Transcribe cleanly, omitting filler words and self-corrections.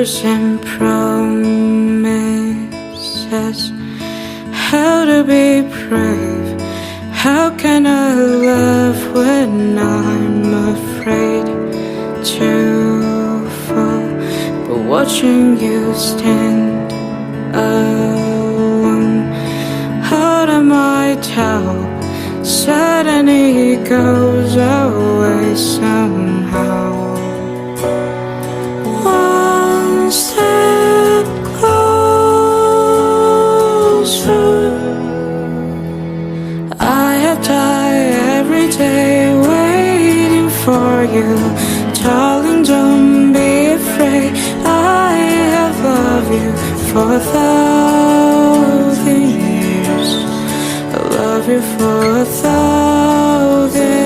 tears and promises. How to be brave? How can I love when I'm afraid to fall? But watching you stand alone out of my towel suddenly goes away somehow. One step closer. I have died every day waiting for you, darling, don't be afraid. I have loved you for 1,000 years. I love you for 1,000